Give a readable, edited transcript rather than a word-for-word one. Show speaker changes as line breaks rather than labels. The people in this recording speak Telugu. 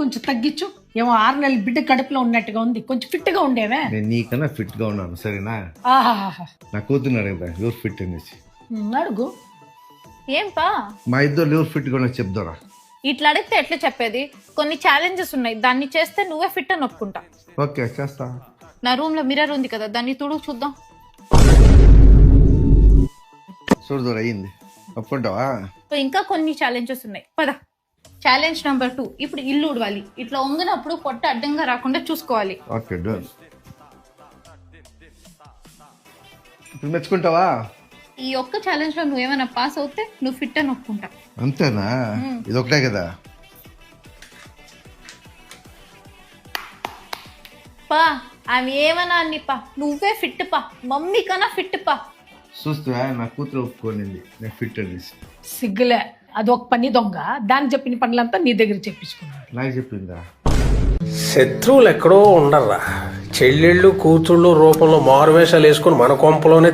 కొంచెం తగ్గించు. ఏమో 6 నెలల బిడ్డ కడుపులో ఉన్నట్టుగా ఉంది. కొంచెం ఫిట్ గా ఉండేవే.
నేను నీకన్నా ఫిట్ గా ఉన్నాను సరేనా.
ఆహాహా.
నా కూతున్నారు కదా ఎవరు ఫిట్ అనేసి.
అడుగు.
ఏం పా
మా ఇద్దరు ఎవరు ఫిట్ గా ఉన్నా చెప్తారా.
ఇట్లా అడిగితే ఎట్లా చెప్పేది? కొన్ని ఛాలెంజెస్ ఉన్నాయి, దాన్ని చేస్తే నువ్వే ఫిట్ అని ఒప్పుకుంటా.
ఓకే చేస్తా.
నా రూమ్ లో మిర్రర్ ఉంది కదా, దాన్ని తుడుగు చూద్దాం.
చూడదూర అయ్యింది ఒప్పుకుంటావా.
ఇంకా కొన్ని ఛాలెంజెస్ ఉన్నాయి, పద. ఛాలెంజ్ నెంబర్ 2, ఇప్పుడు ఇల్లు ఉడవాలి. ఇట్లా వంగినప్పుడు పొట్ట అడ్డంగా రాకుండా చూసుకోవాలి.
Okay done. ఇప్పుడు మెచ్చుకుంటావా.
ఈ ఒక్క ఛాలెంజ్ లో నువ్వేమైనా పాస్ అవుతే నువ్వు ఫిట్ అని ఒప్పుకుంటా.
అంతేనా. ఇది ఒకటే కదా.
పా ఆమె ఏమన్నా అన్ని పా, నువ్వే ఫిట్ పా, మమ్మీ కన్నా ఫిట్ పా.
చూస్తా నా కూతురు ఒప్పుకోనింది నేను ఫిట్ అనేసి.
సిగ్గులే, అది ఒక పని దొంగ. దాన్ని చెప్పిన పనులంతా నీ దగ్గర చెప్పించుకున్నాడు.
నాకు చెప్పిందా.
శత్రువులు ఎక్కడో ఉండర్రా, చెల్లెళ్ళు కూతుళ్ళు రూపంలో మారువేషాలు వేసుకుని మన కొంపలోనే